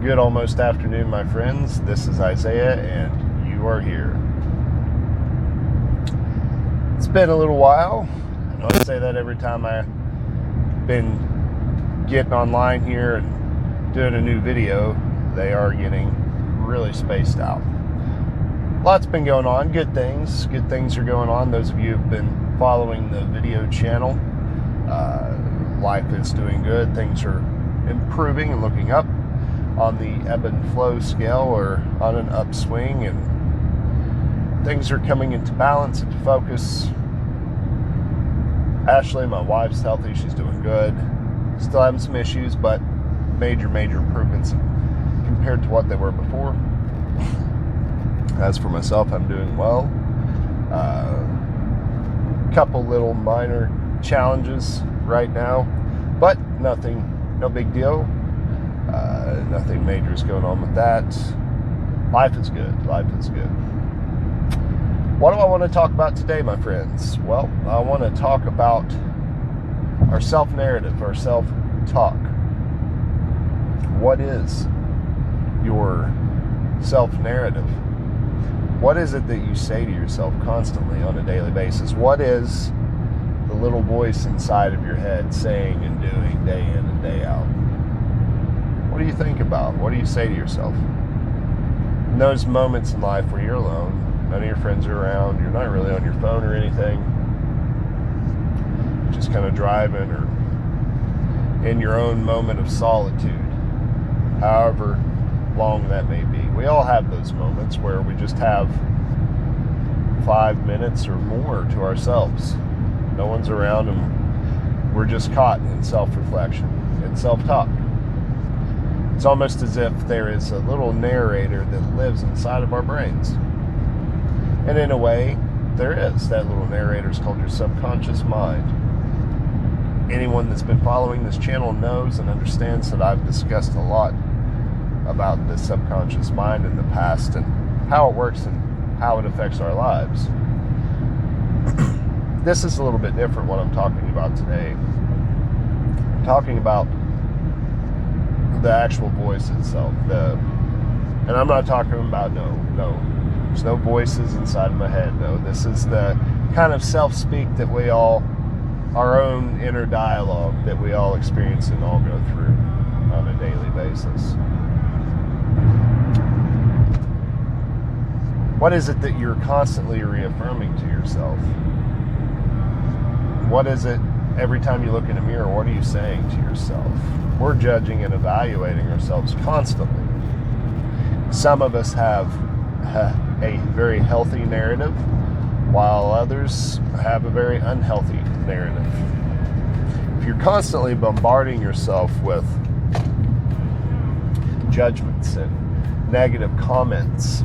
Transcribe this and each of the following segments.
Good almost afternoon, my friends. This is Isaiah, and you are here. It's been a little while. I know I say that every time I've been getting online here and doing a new video. They are getting really spaced out. Lots been going on. Good things are going on. Those of you who've been following the video channel, life is doing good. Things are improving and looking up on the ebb and flow scale, or on an upswing, and things are coming into balance, into focus. Ashley, my wife's healthy. She's doing good. Still having some issues, but major improvements compared to what they were before. As for myself, I'm doing well. Couple little minor challenges right now, but no big deal. Nothing major is going on with that. Life is good. What do I want to talk about today, my friends? Well, I want to talk about our self-narrative, our self-talk. What is your self-narrative? What is it that you say to yourself constantly on a daily basis? What is the little voice inside of your head saying and doing day in and day out? What do you think about? What do you say to yourself? In those moments in life where you're alone, none of your friends are around, you're not really on your phone or anything, just kind of driving or in your own moment of solitude, however long that may be. We all have those moments where we just have 5 minutes or more to ourselves. No one's around and we're just caught in self-reflection and self-talk. It's almost as if there is a little narrator that lives inside of our brains. And in a way, there is. That little narrator is called your subconscious mind. Anyone that's been following this channel knows and understands that I've discussed a lot about the subconscious mind in the past and how it works and how it affects our lives. This is a little bit different what I'm talking about today. I'm talking about the actual voice itself. And I'm not talking about no. There's no voices inside of my head. No, this is the kind of self-speak that we all, our own inner dialogue that we all experience and all go through on a daily basis. What is it that you're constantly reaffirming to yourself? What is it every time you look in a mirror? What are you saying to yourself? We're judging and evaluating ourselves constantly. Some of us have a very healthy narrative, while others have a very unhealthy narrative. If you're constantly bombarding yourself with judgments and negative comments,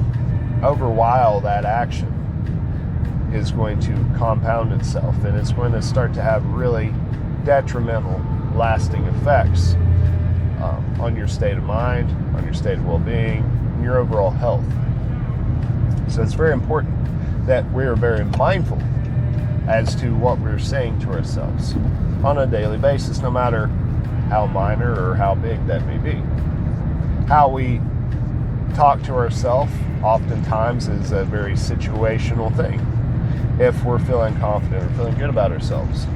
over a while that action is going to compound itself, and it's going to start to have really detrimental, lasting effects on your state of mind, on your state of well-being, and your overall health. So it's very important that we are very mindful as to what we're saying to ourselves on a daily basis, no matter how minor or how big that may be. How we talk to ourselves oftentimes is a very situational thing. If we're feeling confident or feeling good about ourselves,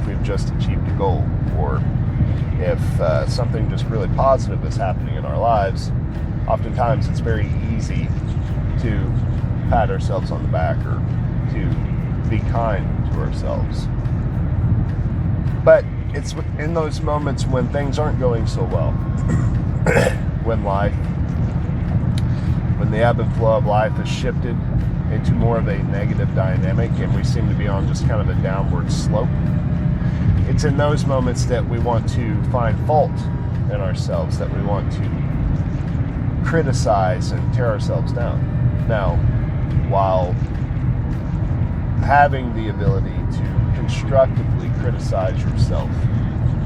if we've just achieved a goal, or if something just really positive is happening in our lives, oftentimes it's very easy to pat ourselves on the back or to be kind to ourselves. But it's in those moments when things aren't going so well, when the ebb and flow of life has shifted into more of a negative dynamic and we seem to be on just kind of a downward slope, it's in those moments that we want to find fault in ourselves, that we want to criticize and tear ourselves down. Now, while having the ability to constructively criticize yourself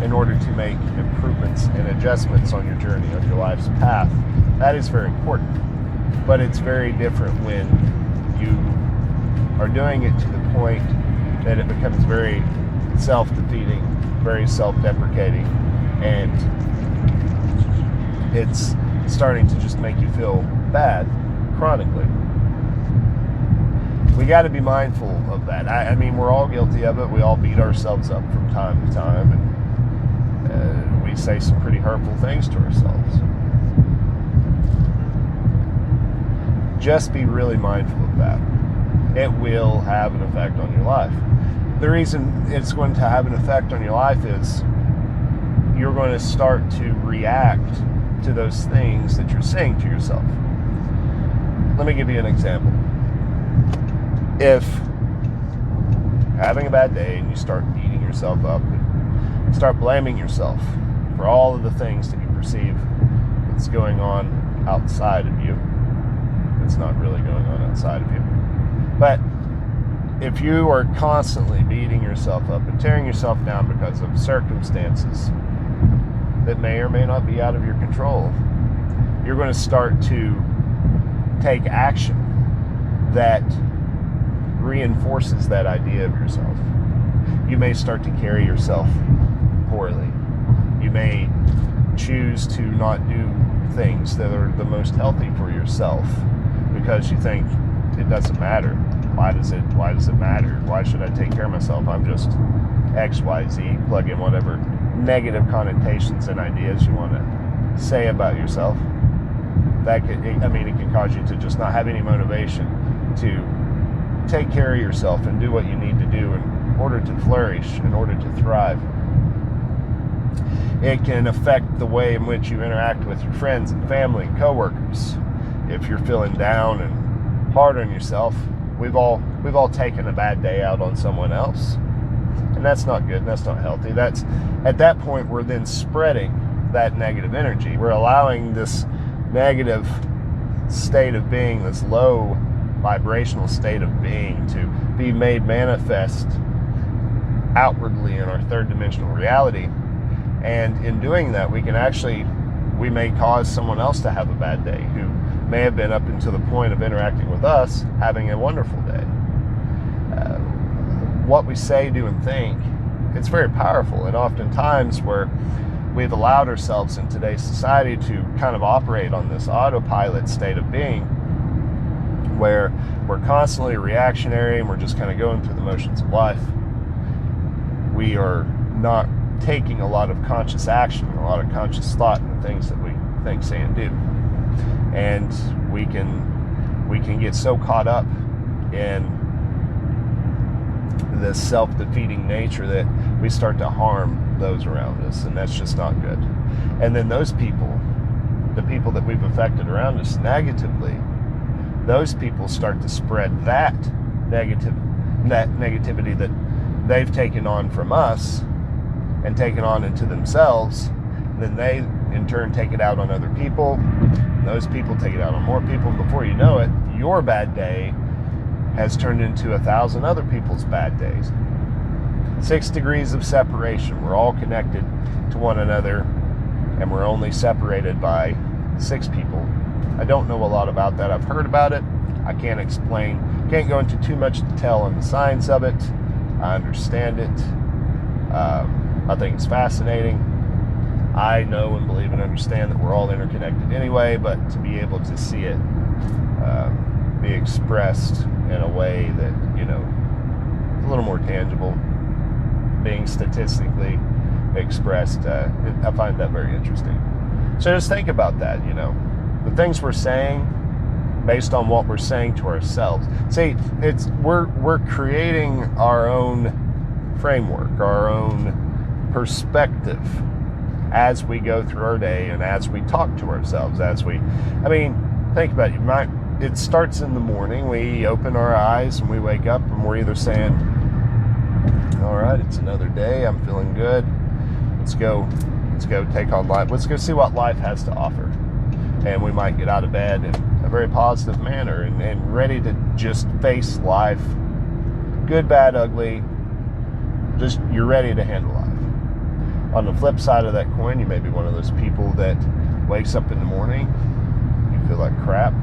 in order to make improvements and adjustments on your journey, on your life's path, that is very important. But it's very different when you are doing it to the point that it becomes very self-defeating, very self-deprecating, and it's starting to just make you feel bad chronically. We got to be mindful of that. I mean, we're all guilty of it. We all beat ourselves up from time to time, and we say some pretty hurtful things to ourselves. Just be really mindful of that. It will have an effect on your life. The reason it's going to have an effect on your life is you're going to start to react to those things that you're saying to yourself. Let me give you an example. If having a bad day and you start beating yourself up and start blaming yourself for all of the things that you perceive that's going on outside of you, it's not really going on outside of you. But if you are constantly beating yourself up and tearing yourself down because of circumstances that may or may not be out of your control, you're going to start to take action that reinforces that idea of yourself. You may start to carry yourself poorly. You may choose to not do things that are the most healthy for yourself because you think it doesn't matter. Why does it matter? Why should I take care of myself? I'm just XYZ. Plug in whatever negative connotations and ideas you want to say about yourself. It can cause you to just not have any motivation to take care of yourself and do what you need to do in order to flourish, in order to thrive. It can affect the way in which you interact with your friends and family and coworkers. If you're feeling down and hard on yourself, we've all taken a bad day out on someone else, and that's not good. That's not healthy. That's at that point we're then spreading that negative energy. We're allowing this negative state of being, this low vibrational state of being, to be made manifest outwardly in our third dimensional reality. And in doing that, we may cause someone else to have a bad day who may have been, up until the point of interacting with us, having a wonderful day. What we say, do, and think, it's very powerful. And oftentimes where we've allowed ourselves in today's society to kind of operate on this autopilot state of being, where we're constantly reactionary and we're just kind of going through the motions of life. We are not taking a lot of conscious action, a lot of conscious thought in the things that we think, say, and do. And we can get so caught up in this self-defeating nature that we start to harm those around us, and that's just not good. And then those people, the people that we've affected around us negatively, those people start to spread that negativity that they've taken on from us and taken on into themselves. Then they in turn take it out on other people, and those people take it out on more people. Before you know it, your bad day has turned into 1,000 other people's bad days. 6 degrees of separation. We're all connected to one another, and we're only separated by 6 people. I don't know a lot about that. I've heard about it. I can't explain. Can't go into too much detail on the science of it. I understand it. I think it's fascinating. I know and believe and understand that we're all interconnected anyway, but to be able to see it be expressed in a way that, a little more tangible, being statistically expressed, I find that very interesting. So just think about that, the things we're saying based on what we're saying to ourselves. See, we're creating our own framework, our own perspective as we go through our day and as we talk to ourselves, think about it. It starts in the morning. We open our eyes and we wake up and we're either saying, all right, it's another day, I'm feeling good, let's go take on life, let's go see what life has to offer. And we might get out of bed in a very positive manner and ready to just face life, good, bad, ugly, just you're ready to handle life. On the flip side of that coin, you may be one of those people that wakes up in the morning, you feel like crap,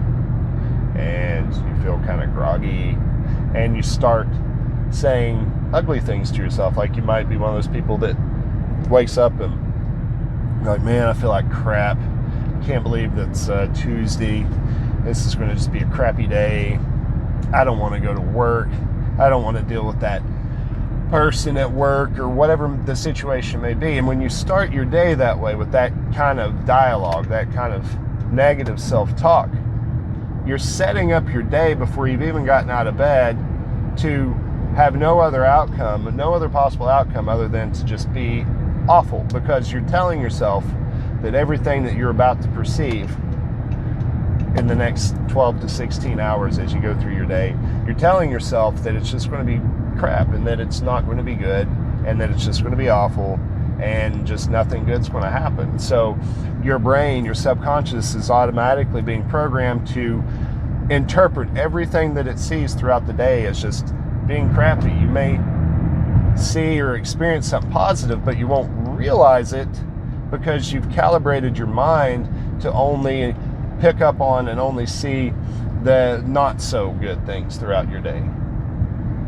and you feel kind of groggy, and you start saying ugly things to yourself. Like you might be one of those people that wakes up and you're like, man, I feel like crap. can't believe that's Tuesday. This is going to just be a crappy day. I don't want to go to work. I don't want to deal with that person at work or whatever the situation may be. And when you start your day that way with that kind of dialogue, that kind of negative self-talk, you're setting up your day before you've even gotten out of bed to have no other outcome, no other possible outcome other than to just be awful, because you're telling yourself that everything that you're about to perceive in the next 12 to 16 hours as you go through your day, you're telling yourself that it's just going to be crap and that it's not going to be good and that it's just going to be awful and just nothing good's going to happen. So your brain, your subconscious, is automatically being programmed to interpret everything that it sees throughout the day as just being crappy. You may see or experience something positive, but you won't realize it because you've calibrated your mind to only pick up on and only see the not so good things throughout your day.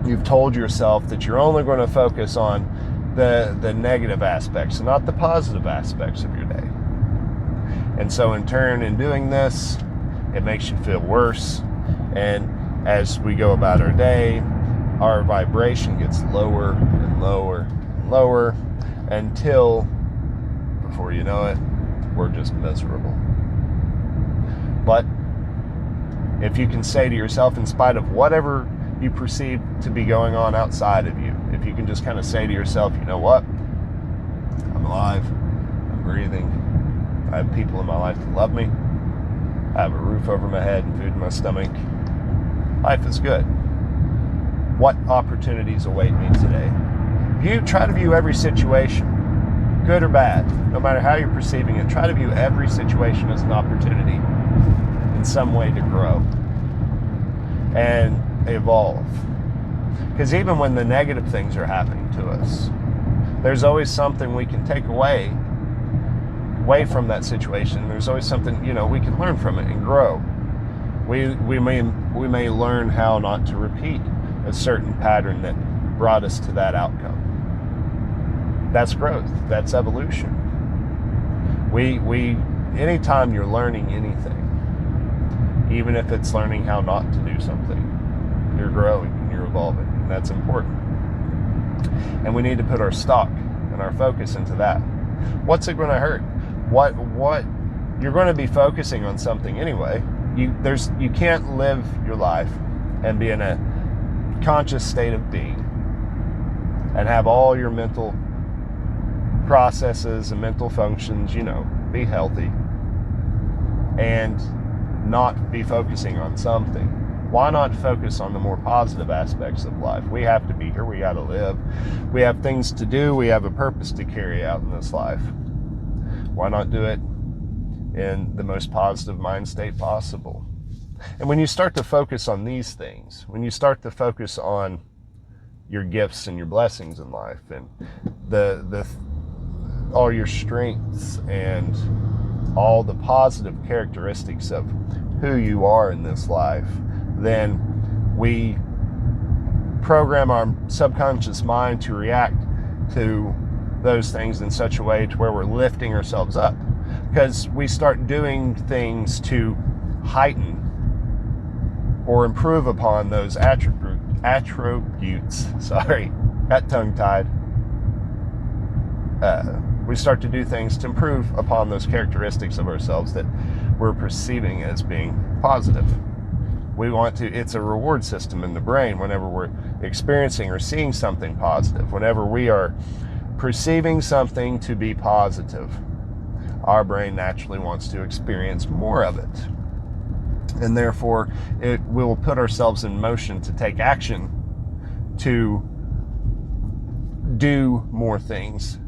You've told yourself that you're only going to focus on the negative aspects and not the positive aspects of your day. And so in turn, in doing this, it makes you feel worse. And as we go about our day, our vibration gets lower and lower and lower until, before you know it, we're just miserable. But if you can say to yourself, in spite of whatever you perceive to be going on outside of you, if you can just kind of say to yourself, you know what? I'm alive. I'm breathing. I have people in my life that love me. I have a roof over my head and food in my stomach. Life is good. What opportunities await me today? You try to view every situation, good or bad, no matter how you're perceiving it, try to view every situation as an opportunity in some way to grow and evolve. Because even when the negative things are happening to us, there's always something we can take away from that situation. There's always something, we can learn from it and grow. We may learn how not to repeat a certain pattern that brought us to that outcome. That's growth. That's evolution. Anytime you're learning anything, even if it's learning how not to do something, you're growing and you're evolving, and that's important. And we need to put our stock and our focus into that. What's it going to hurt? What you're going to be focusing on something anyway. You can't live your life and be in a conscious state of being and have all your mental processes and mental functions, be healthy and not be focusing on something. Why not focus on the more positive aspects of life? We have to be here. We got to live. We have things to do. We have a purpose to carry out in this life. Why not do it in the most positive mind state possible? And when you start to focus on these things, when you start to focus on your gifts and your blessings in life and all your strengths and all the positive characteristics of who you are in this life, then we program our subconscious mind to react to those things in such a way to where we're lifting ourselves up, because we start doing things to heighten or improve upon those attributes. Sorry, got tongue-tied. We start to do things to improve upon those characteristics of ourselves that we're perceiving as being positive. It's a reward system in the brain whenever we're experiencing or seeing something positive. Whenever we are perceiving something to be positive, our brain naturally wants to experience more of it. And therefore, it will put ourselves in motion to take action, to do more things,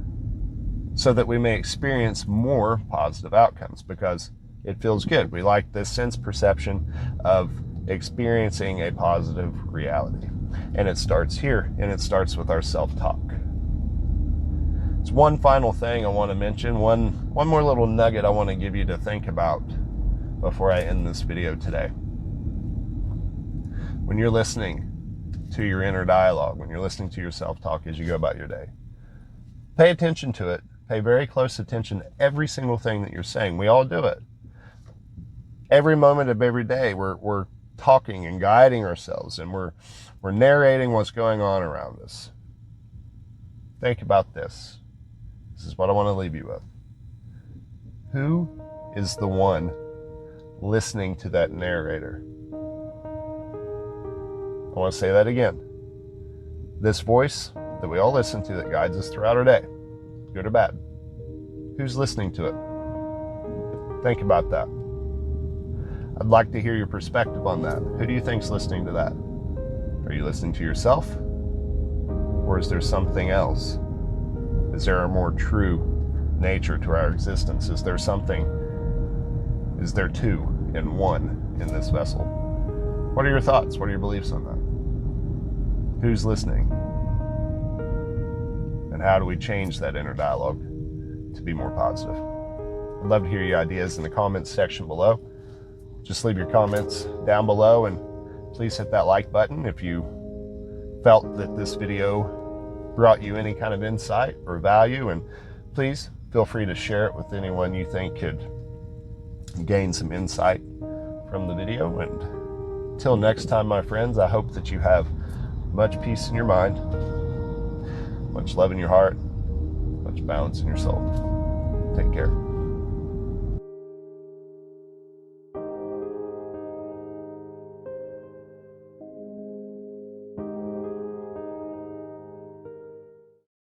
so that we may experience more positive outcomes, because it feels good. We like this sense perception of experiencing a positive reality. And it starts here, and it starts with our self-talk. It's one final thing I want to mention, one more little nugget I want to give you to think about before I end this video today. When you're listening to your inner dialogue, when you're listening to your self-talk as you go about your day, pay attention to it. Pay very close attention to every single thing that you're saying. We all do it. Every moment of every day, we're talking and guiding ourselves, and we're narrating what's going on around us. Think about this. This is what I want to leave you with. Who is the one listening to that narrator? I want to say that again. This voice that we all listen to that guides us throughout our day, good or bad, who's listening to it? Think about that. I'd like to hear your perspective on that. Who do you think's listening to that? Are you listening to yourself? Or is there something else? Is there a more true nature to our existence? Is there two in one in this vessel? What are your thoughts? What are your beliefs on that? Who's listening? And how do we change that inner dialogue to be more positive? I'd love to hear your ideas in the comments section below. Just leave your comments down below, and please hit that like button if you felt that this video brought you any kind of insight or value, and please feel free to share it with anyone you think could gain some insight from the video. And till next time, my friends, I hope that you have much peace in your mind, much love in your heart, much balance in your soul. Take care.